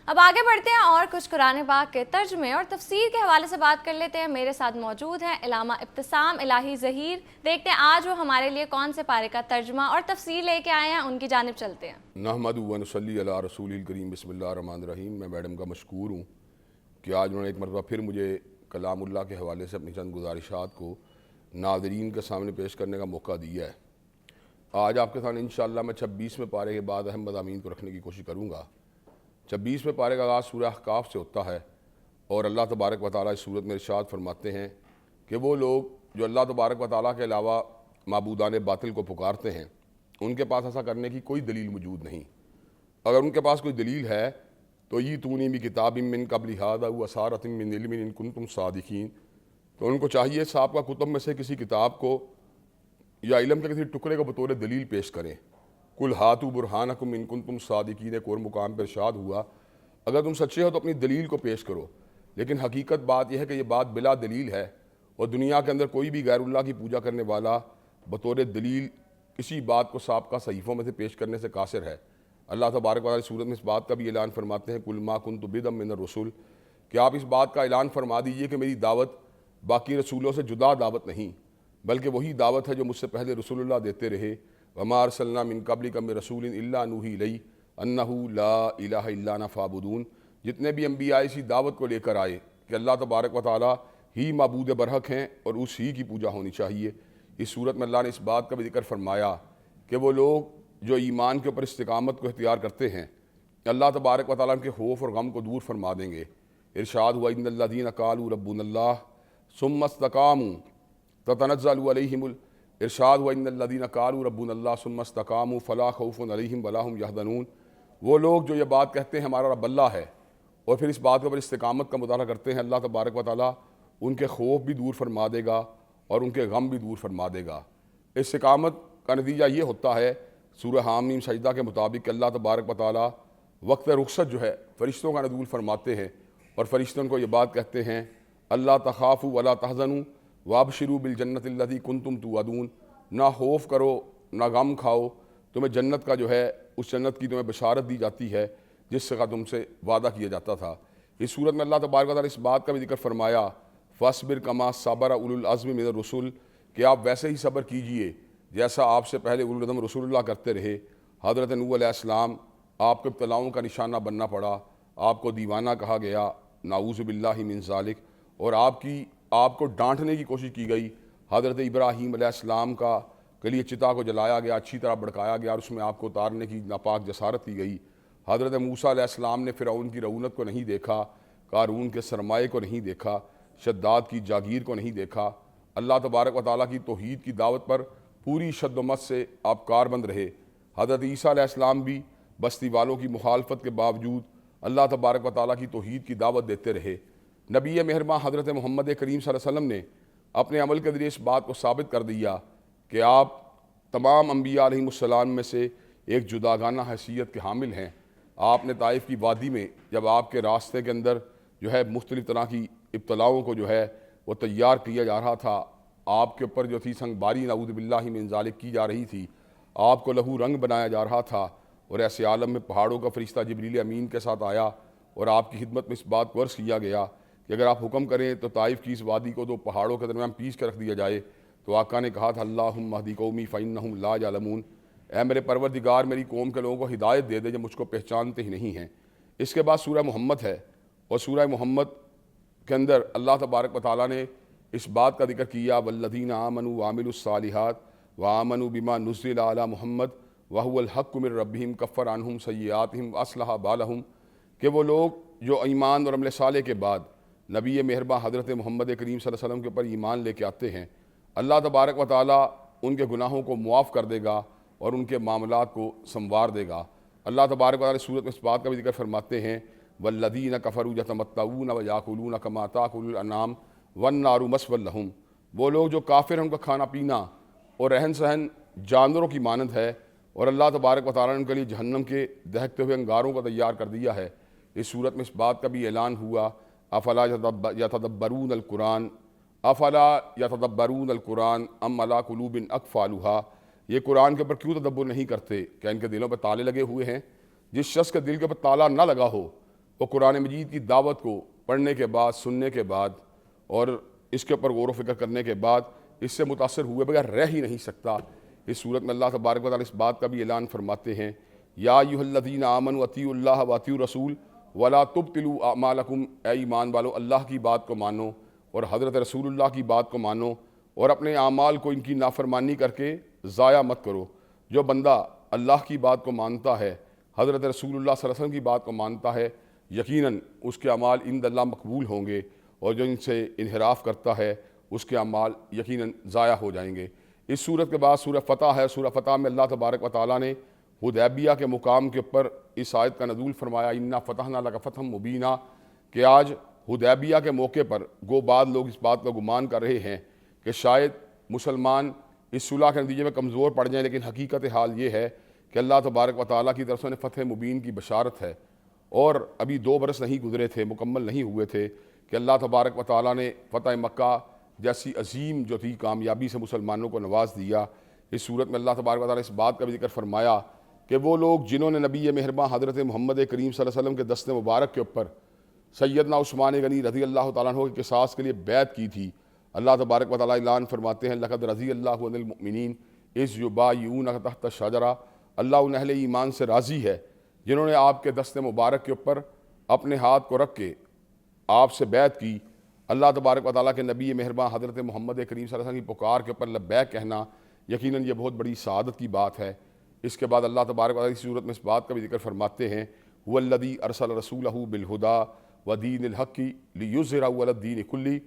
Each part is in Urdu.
اب آگے بڑھتے ہیں اور کچھ قرآن پاک کے ترجمے اور تفسیر کے حوالے سے بات کر لیتے ہیں۔ میرے ساتھ موجود ہیں علامہ ابتسام الہی ظہیر۔ دیکھتے ہیں آج وہ ہمارے لیے کون سے پارے کا ترجمہ اور تفسیر لے کے آئے ہیں، ان کی جانب چلتے ہیں۔ نحمدہ و نصلی علی رسول الکریم، بسم اللہ الرحمن الرحیم۔ میں میڈم کا مشکور ہوں کہ آج انہوں نے ایک مرتبہ پھر مجھے کلام اللہ کے حوالے سے اپنی چند گزارشات کو ناظرین کے سامنے پیش کرنے کا موقع دیا ہے۔ آج آپ کے سامنے انشاءاللہ میں 26ویں پارے کے بعد اہم مضامین کو رکھنے کی کوشش کروں گا۔ 26ویں پارے کا آغاز سورہ احقاف سے ہوتا ہے اور اللہ تبارک و تعالیٰ اس صورت میں ارشاد فرماتے ہیں کہ وہ لوگ جو اللہ تبارک و تعالیٰ کے علاوہ معبودان باطل کو پکارتے ہیں، ان کے پاس ایسا کرنے کی کوئی دلیل موجود نہیں۔ اگر ان کے پاس کوئی دلیل ہے تو یأتونی بکتاب من قبل ھذا واسارۃ من علم ان کنتم صادقین، تو ان کو چاہیے صاحب کا کتب میں سے کسی کتاب کو یا علم کے کسی ٹکڑے کو بطور دلیل پیش کریں۔ قل ہاتوا برہانکم ان کنتم صادقین، ایک اور مقام پر ارشاد ہوا اگر تم سچے ہو تو اپنی دلیل کو پیش کرو۔ لیکن حقیقت بات یہ ہے کہ یہ بات بلا دلیل ہے، اور دنیا کے اندر کوئی بھی غیر اللہ کی پوجا کرنے والا بطور دلیل کسی بات کو سابقہ صحیفوں میں سے پیش کرنے سے قاصر ہے۔ اللہ تبارک و تعالیٰ صورت میں اس بات کا بھی اعلان فرماتے ہیں قل ما کنت بدعا من الرسل، کہ آپ اس بات کا اعلان فرما دیجئے کہ میری دعوت باقی رسولوں سے جدا دعوت نہیں، بلکہ وہی دعوت ہے جو مجھ سے پہلے رسول اللہ دیتے رہے۔ وما ارسلنا من قبلک من رسول الا نوحی الیہ انہ لا الہ الا انا فاعبدون، جتنے بھی انبیاء اسی دعوت کو لے کر آئے کہ اللہ تبارک و تعالیٰ ہی معبود برحق ہیں اور اس ہی کی پوجا ہونی چاہیے۔ اس صورت میں اللہ نے اس بات کا بھی ذکر فرمایا کہ وہ لوگ جو ایمان کے اوپر استقامت کو اختیار کرتے ہیں، اللہ تبارک و تعالیٰ ان کے خوف اور غم کو دور فرما دیں گے۔ ارشاد ہوا ان الذین قالوا ربنا اللہ ثم استقاموا تتنزل علیہم ارشاد ہوا ان الذین قالوا ربنا اللہ ثم استقاموا فلا خوف علیہم ولا هم یحزنون، وہ لوگ جو یہ بات کہتے ہیں ہمارا رب اللہ ہے اور پھر اس بات کے اوپر استقامت کا مظاہرہ کرتے ہیں، اللہ تبارک و تعالیٰ ان کے خوف بھی دور فرما دے گا اور ان کے غم بھی دور فرما دے گا۔ استقامت کا نتیجہ یہ ہوتا ہے سورہ حامیم سجدہ کے مطابق کہ اللہ تبارک و تعالیٰ وقت رخصت جو ہے فرشتوں کا نزول فرماتے ہیں اور فرشتوں کو یہ بات کہتے ہیں اللہ تخافوا ولا تحزنوا وابشروا بالجنۃ التی کنتم توعدون، نہ خوف کرو نہ غم کھاؤ، تمہیں جنت کا جو ہے اس جنت کی تمہیں بشارت دی جاتی ہے جس کا تم سے وعدہ کیا جاتا تھا۔ اس صورت میں اللہ تبارک و تعالیٰ اس بات کا بھی ذکر فرمایا فاصبر کما صبر اولو العزم من الرسل، کہ آپ ویسے ہی صبر کیجئے جیسا آپ سے پہلے اولو العزم رسول اللہ کرتے رہے۔ حضرت نوح علیہ السلام آپ کو ابتلاؤں کا نشانہ بننا پڑا، آپ کو دیوانہ کہا گیا، نعوذ باللہ من ذالک، اور آپ کو ڈانٹنے کی کوشش کی گئی۔ حضرت ابراہیم علیہ السلام کا کے لیے چتا کو جلایا گیا، اچھی طرح بھڑکایا گیا اور اس میں آپ کو اتارنے کی ناپاک جسارت کی گئی۔ حضرت موسیٰ علیہ السلام نے فرعون کی رعونت کو نہیں دیکھا، قارون کے سرمایے کو نہیں دیکھا، شداد کی جاگیر کو نہیں دیکھا۔ اللہ تبارک و تعالیٰ کی توحید کی دعوت پر پوری شد و مت سے آپ کاربند رہے۔ حضرت عیسیٰ علیہ السلام بھی بستی والوں کی مخالفت کے باوجود اللہ تبارک و تعالیٰ کی توحید کی دعوت دیتے رہے۔ نبی مہرباں حضرت محمد کریم صلی اللہ علیہ وسلم نے اپنے عمل کے ذریعے اس بات کو ثابت کر دیا کہ آپ تمام انبیاء علیہم السلام میں سے ایک جداگانہ حیثیت کے حامل ہیں۔ آپ نے طائف کی وادی میں جب آپ کے راستے کے اندر جو ہے مختلف طرح کی ابتلاؤں کو جو ہے وہ تیار کیا جا رہا تھا، آپ کے اوپر جو تھی سنگ باری نعوذ باللہ من ذالک کی جا رہی تھی، آپ کو لہو رنگ بنایا جا رہا تھا، اور ایسے عالم میں پہاڑوں کا فرشتہ جبریل امین کے ساتھ آیا اور آپ کی خدمت میں اس بات کو عرض کیا گیا کہ اگر آپ حکم کریں تو طائف کی اس وادی کو دو پہاڑوں کے درمیان پیس کے رکھ دیا جائے۔ تو آقا نے کہا تھا اللہم اہد قومی فانہم لا یعلمون، اے میرے پروردگار میری قوم کے لوگوں کو ہدایت دے دے جو مجھ کو پہچانتے ہی نہیں ہیں۔ اس کے بعد سورہ محمد ہے، اور سورہ محمد کے اندر اللہ تبارک و تعالیٰ نے اس بات کا ذکر کیا والذین آمنوا وعملوا الصالحات وآمنوا بما نزل علی محمد وہو الحق من ربہم کفر عنہم سیئاتہم واصلح بالہم، کہ وہ لوگ جو ایمان اور عمل صالح کے بعد نبی مہرباں حضرت محمد کریم صلی اللہ علیہ وسلم کے اوپر ایمان لے کے آتے ہیں، اللہ تبارک و تعالیٰ ان کے گناہوں کو معاف کر دے گا اور ان کے معاملات کو سنوار دے گا۔ اللہ تبارک و تعالیٰ صورت میں اس بات کا بھی ذکر فرماتے ہیں والذین کفروا یتمتعون ویاکلون کما تاکل الانعام والنار مثوی لہم، وہ لوگ جو کافر ہیں ان کا کھانا پینا اور رہن سہن جانوروں کی مانند ہے، اور اللہ تبارک و تعالیٰ نے ان کے لیے جہنم کے دہکتے ہوئے انگاروں کو تیار کر دیا ہے۔ اس صورت میں اس بات کا بھی اعلان ہوا افلا یتدبرون القرآن ام علی قلوب اقفالها، یہ قرآن کے اوپر کیوں تدبر نہیں کرتے، کیا ان کے دلوں پہ تالے لگے ہوئے ہیں؟ جس شخص کے دل کے اوپر تالا نہ لگا ہو وہ قرآن مجید کی دعوت کو پڑھنے کے بعد، سننے کے بعد اور اس کے اوپر غور و فکر کرنے کے بعد اس سے متاثر ہوئے بغیر رہ ہی نہیں سکتا۔ اس صورت میں اللہ تبارک و تعالیٰ اس بات کا بھی اعلان فرماتے ہیں، یا ایھا الذین آمنوا اطیعوا اللہ و اطیعوا الرسول ولا تبطلوا اعمالکم، اے ایمان والو اللہ کی بات کو مانو اور حضرت رسول اللہ کی بات کو مانو اور اپنے اعمال کو ان کی نافرمانی کر کے ضائع مت کرو۔ جو بندہ اللہ کی بات کو مانتا ہے، حضرت رسول اللہ صلی اللہ علیہ وسلم کی بات کو مانتا ہے، یقیناً اس کے اعمال عند اللہ مقبول ہوں گے، اور جو ان سے انحراف کرتا ہے اس کے اعمال یقیناً ضائع ہو جائیں گے۔ اس صورت کے بعد سورہ فتح ہے۔ سورہ فتح میں اللہ تبارک و تعالیٰ نے حدیبیہ کے مقام کے اوپر اس آیت کا نزول فرمایا، انا فتحنا لک فتحا مبینا، کہ آج حدیبیہ کے موقع پر گو بعض لوگ اس بات کا گمان کر رہے ہیں کہ شاید مسلمان اس صلح کے نتیجے میں کمزور پڑ جائیں، لیکن حقیقت حال یہ ہے کہ اللہ تبارک و تعالیٰ کی طرف سے فتح مبین کی بشارت ہے، اور ابھی 2 برس نہیں گزرے تھے، مکمل نہیں ہوئے تھے کہ اللہ تبارک و تعالیٰ نے فتح مکہ جیسی عظیم جو تھی کامیابی سے مسلمانوں کو نواز دیا۔ اس صورت میں اللہ تبارک و تعالیٰ نے اس بات کا بھی ذکر فرمایا کہ وہ لوگ جنہوں نے نبی مہرباں حضرت محمد کریم صلی اللہ علیہ وسلم کے دست مبارک کے اوپر سیدنا عثمان غنی رضی اللہ تعالیٰ عنہ کے قصاص کے لیے بیعت کی تھی، اللہ تبارک و تعالیٰ اعلان فرماتے ہیں، لقد رضی اللہ عن المؤمنین اذ یبایعونک تحت الشجرہ، اللہ ان اہل ایمان سے راضی ہے جنہوں نے آپ کے دست مبارک کے اوپر اپنے ہاتھ کو رکھ کے آپ سے بیعت کی۔ اللہ تبارک و تعالیٰ کے نبی مہرباں حضرت محمد کریم صلی اللہ علیہ وسلم کی پکار کے اوپر لبیک کہنا یقیناً یہ بہت بڑی سعادت کی بات ہے۔ اس کے بعد اللہ تبارک و تعالیٰ کی صورت میں اس بات کا بھی ذکر فرماتے ہیں، هو الذی ارسل رسولہ بالہدی ودین الحق لیظہرہ علی الدین کلہ،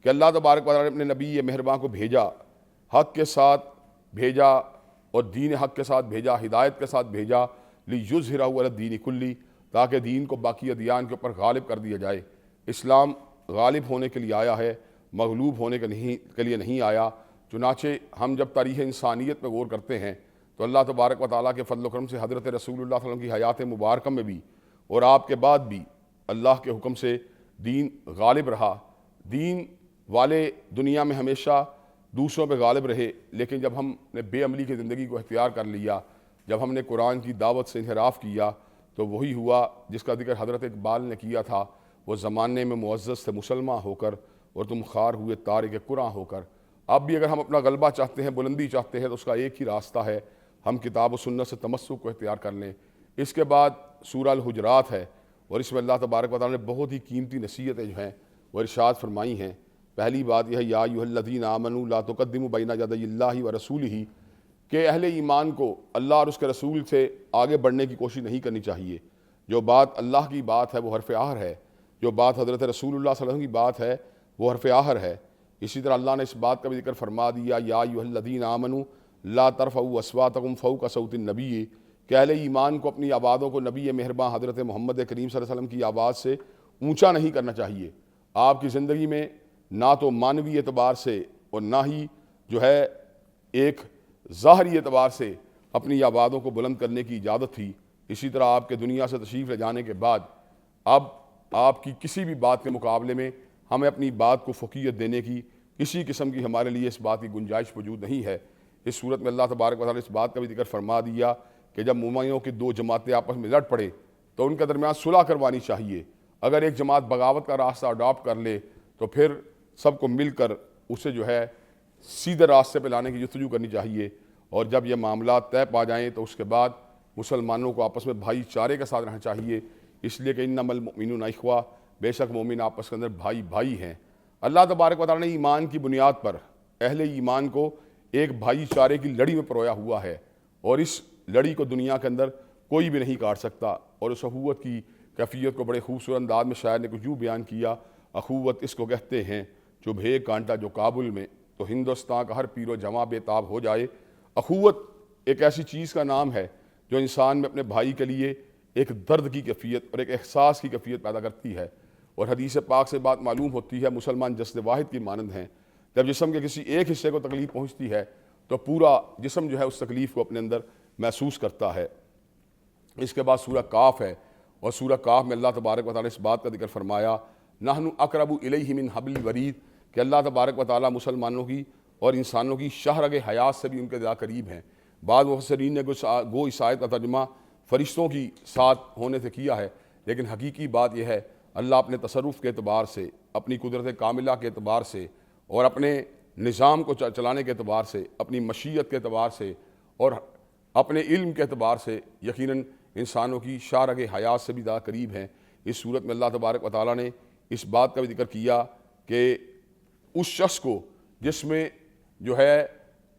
کہ اللہ تبارک و تعالیٰ نے اپنے نبی مہرباں کو بھیجا، حق کے ساتھ بھیجا اور دین حق کے ساتھ بھیجا، ہدایت کے ساتھ بھیجا، لیظہرہ علی الدین کلہ، تاکہ دین کو باقی ادیان کے اوپر غالب کر دیا جائے۔ اسلام غالب ہونے کے لیے آیا ہے، مغلوب ہونے کے لیے نہیں آیا۔ چنانچہ ہم جب تاریخ انسانیت میں غور کرتے ہیں تو اللہ تبارک و تعالیٰ کے فضل و کرم سے حضرت رسول اللہ صلی اللہ علیہ وسلم کی حیات مبارکہ میں بھی اور آپ کے بعد بھی اللہ کے حکم سے دین غالب رہا۔ دین والے دنیا میں ہمیشہ دوسروں پہ غالب رہے، لیکن جب ہم نے بے عملی کی زندگی کو اختیار کر لیا، جب ہم نے قرآن کی دعوت سے انحراف کیا، تو وہی ہوا جس کا ذکر حضرت اقبال نے کیا تھا، وہ زمانے میں معزز تھے مسلمان ہو کر اور تم خار ہوئے تارک قرآن ہو کر۔ اب بھی اگر ہم اپنا غلبہ چاہتے ہیں، بلندی چاہتے ہیں، تو اس کا ایک ہی راستہ ہے، ہم کتاب و سنت سے تمسک کو اختیار کر لیں۔ اس کے بعد سورہ الحجرات ہے، اور اس میں اللہ تبارک و تعالیٰ نے بہت ہی قیمتی نصیحتیں جو ہیں وہ ارشاد فرمائی ہیں۔ پہلی بات یہ ہے، یا ایھا الذین آمنوا لا تقدموا بین یدی اللہ ورسولہ، کہ اہل ایمان کو اللہ اور اس کے رسول سے آگے بڑھنے کی کوشش نہیں کرنی چاہیے۔ جو بات اللہ کی بات ہے وہ حرف آخر ہے، جو بات حضرت رسول اللہ صلی اللہ علیہ وسلم کی بات ہے وہ حرف آخر ہے۔ اسی طرح اللہ نے اس بات کا بھی ذکر فرما دیا، یا ایھا الذین آمنوا لا ترفعوا اصواتکم فوق صوت النبی، کہ اہل ایمان کو اپنی آوازوں کو نبی مہرباں حضرت محمد کریم صلی اللہ علیہ وسلم کی آواز سے اونچا نہیں کرنا چاہیے۔ آپ کی زندگی میں نہ تو معنوی اعتبار سے اور نہ ہی جو ہے ایک ظاہری اعتبار سے اپنی آوازوں کو بلند کرنے کی اجازت تھی۔ اسی طرح آپ کے دنیا سے تشریف لے جانے کے بعد اب آپ کی کسی بھی بات کے مقابلے میں ہمیں اپنی بات کو فوقیت دینے کی کسی قسم کی ہمارے لیے اس بات کی گنجائش موجود نہیں ہے۔ اس صورت میں اللہ تبارک و تعالیٰ نے اس بات کا بھی ذکر فرما دیا کہ جب مومنوں کی 2 جماعتیں آپس میں لڑ پڑے تو ان کے درمیان صلح کروانی چاہیے۔ اگر ایک جماعت بغاوت کا راستہ اڈاپٹ کر لے تو پھر سب کو مل کر اسے جو ہے سیدھے راستے پہ لانے کی جستجو کرنی چاہیے، اور جب یہ معاملات طے پا جائیں تو اس کے بعد مسلمانوں کو آپس میں بھائی چارے کے ساتھ رہنا چاہیے، اس لیے کہ انما المؤمنون اخوہ، بے شک مومن آپس کے اندر بھائی بھائی ہیں۔ اللہ تبارک و تعالیٰ نے ایمان کی بنیاد پر اہل ایمان کو ایک بھائی چارے کی لڑی میں پرویا ہوا ہے، اور اس لڑی کو دنیا کے اندر کوئی بھی نہیں کاٹ سکتا۔ اور اس اخوت کی کیفیت کو بڑے خوبصورت انداز میں شاعر نے کچھ یوں بیان کیا، اخوت اس کو کہتے ہیں جو بھے کانٹا جو کابل میں، تو ہندوستان کا ہر پیر و جواں بے تاب ہو جائے۔ اخوت ایک ایسی چیز کا نام ہے جو انسان میں اپنے بھائی کے لیے ایک درد کی کیفیت اور ایک احساس کی کیفیت پیدا کرتی ہے، اور حدیث پاک سے بات معلوم ہوتی ہے مسلمان جسد واحد کی مانند ہیں۔ جب جسم کے کسی ایک حصے کو تکلیف پہنچتی ہے تو پورا جسم جو ہے اس تکلیف کو اپنے اندر محسوس کرتا ہے۔ اس کے بعد سورہ کاف ہے، اور سورہ کاف میں اللہ تبارک و تعالیٰ نے اس بات کا ذکر فرمایا، نحن اقرب الیہ من حبل الورید، کہ اللہ تبارک و تعالیٰ مسلمانوں کی اور انسانوں کی شاہرگ حیات سے بھی ان کے زیادہ قریب ہیں۔ بعض مفسرین نے گو اس آیت کا ترجمہ فرشتوں کی ساتھ ہونے سے کیا ہے، لیکن حقیقی بات یہ ہے اللہ اپنے تصرف کے اعتبار سے، اپنی قدرت کاملہ کے اعتبار سے اور اپنے نظام کو چلانے کے اعتبار سے، اپنی مشیت کے اعتبار سے اور اپنے علم کے اعتبار سے یقیناً انسانوں کی شارگ حیات سے بھی زیادہ قریب ہیں۔ اس صورت میں اللہ تبارک و تعالیٰ نے اس بات کا بھی ذکر کیا کہ اس شخص کو جس میں جو ہے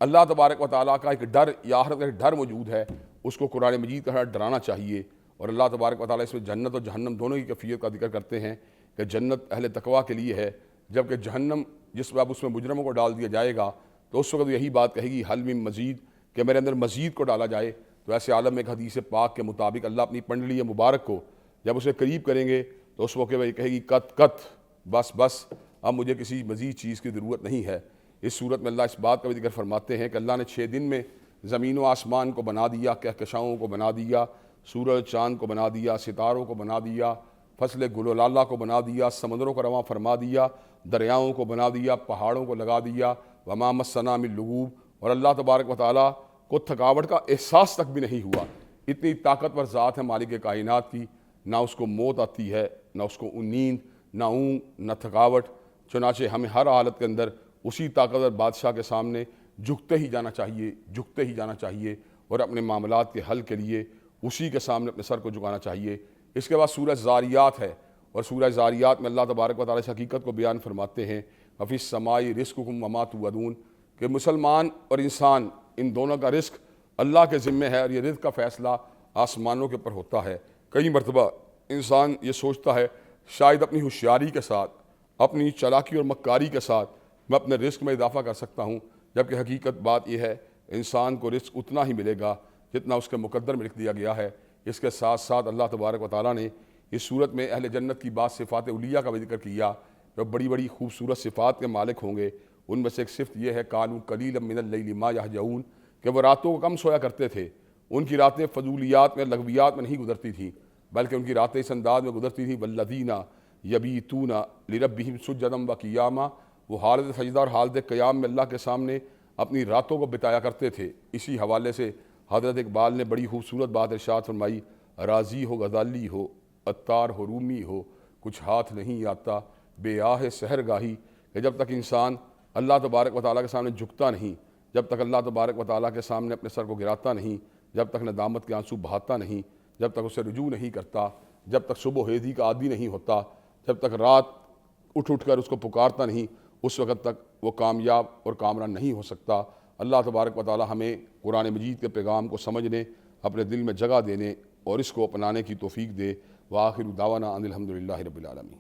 اللہ تبارک و تعالیٰ کا ایک ڈر یا آخرت کا ایک ڈر موجود ہے، اس کو قرآن مجید کا ڈرانا چاہیے۔ اور اللہ تبارک و تعالیٰ اس میں جنت اور جہنم دونوں کی کیفیت کا ذکر کرتے ہیں کہ جنت اہل تقویٰ کے لیے ہے، جبکہ جہنم جس میں اب اس میں مجرموں کو ڈال دیا جائے گا تو اس وقت یہی بات کہے گی حل من مزید، کہ میرے اندر مزید کو ڈالا جائے۔ تو ایسے عالم میں ایک حدیث پاک کے مطابق اللہ اپنی پنڈلی مبارک کو جب اسے قریب کریں گے تو اس موقع میں یہ کہے گی قط قط، بس بس، اب مجھے کسی مزید چیز کی ضرورت نہیں ہے۔ اس صورت میں اللہ اس بات کا بھی ذکر فرماتے ہیں کہ اللہ نے 6 دن میں زمین و آسمان کو بنا دیا، کہکشاؤں کو بنا دیا، سورج چاند کو بنا دیا، ستاروں کو بنا دیا، فصل گل و لالہ کو بنا دیا، سمندروں کو رواں فرما دیا، دریاؤں کو بنا دیا، پہاڑوں کو لگا دیا، وما مسنا من لغوب، اور اللہ تبارک و تعالیٰ کو تھکاوٹ کا احساس تک بھی نہیں ہوا۔ اتنی طاقتور ذات ہے مالک کائنات کی، نہ اس کو موت آتی ہے، نہ اس کو نیند، نہ اونگ، نہ تھکاوٹ۔ چنانچہ ہمیں ہر حالت کے اندر اسی طاقتور بادشاہ کے سامنے جھکتے ہی جانا چاہیے، جھکتے ہی جانا چاہیے، اور اپنے معاملات کے حل کے لیے اسی کے سامنے اپنے سر کو جھکانا چاہیے۔ اس کے بعد سورہ زاریات ہے، اور سورہ زاریات میں اللہ تبارک و تعالیٰ اس حقیقت کو بیان فرماتے ہیں وفی السماء رزقکم وما توعدون، کہ مسلمان اور انسان ان دونوں کا رزق اللہ کے ذمے ہے، اور یہ رزق کا فیصلہ آسمانوں کے اوپر ہوتا ہے۔ کئی مرتبہ انسان یہ سوچتا ہے شاید اپنی ہوشیاری کے ساتھ، اپنی چالاکی اور مکاری کے ساتھ میں اپنے رزق میں اضافہ کر سکتا ہوں، جبکہ حقیقت بات یہ ہے انسان کو رزق اتنا ہی ملے گا جتنا اس کے مقدر میں لکھ دیا گیا ہے۔ اس کے ساتھ ساتھ اللہ تبارک و تعالیٰ نے اس صورت میں اہل جنت کی بعض صفات علیہ کا بھی ذکر کیا، جو بڑی بڑی خوبصورت صفات کے مالک ہوں گے۔ ان میں سے ایک صفت یہ ہے کانوا قلیلا من اللیل ما یہجعون، کہ وہ راتوں کو کم سویا کرتے تھے۔ ان کی راتیں فضولیات میں، لغویات میں نہیں گزرتی تھیں، بلکہ ان کی راتیں اس انداز میں گزرتی تھیں والذین یبیتون لربہم سجدا وقیاما، وہ حالت سجدہ اور حالت قیام میں اللہ کے سامنے اپنی راتوں کو بتایا کرتے تھے۔ اسی حوالے سے حضرت اقبال نے بڑی خوبصورت بات ارشاد فرمائی، راضی ہو غزالی ہو، عطار ہو رومی ہو، کچھ ہاتھ نہیں آتا بے آہ سحر گاہی، کہ جب تک انسان اللہ تبارک و تعالیٰ کے سامنے جھکتا نہیں، جب تک اللہ تبارک و تعالیٰ کے سامنے اپنے سر کو گراتا نہیں، جب تک ندامت کے آنسو بہاتا نہیں، جب تک اسے رجوع نہیں کرتا، جب تک صبح و ہیزی کا عادی نہیں ہوتا، جب تک رات اٹھ کر اس کو پکارتا نہیں، اس وقت تک وہ کامیاب اور کامران نہیں ہو سکتا۔ اللہ تبارک و تعالیٰ ہمیں قرآن مجید کے پیغام کو سمجھنے، اپنے دل میں جگہ دینے اور اس کو اپنانے کی توفیق دے۔ وآخر دعوانا ان الحمد للہ رب العالمین۔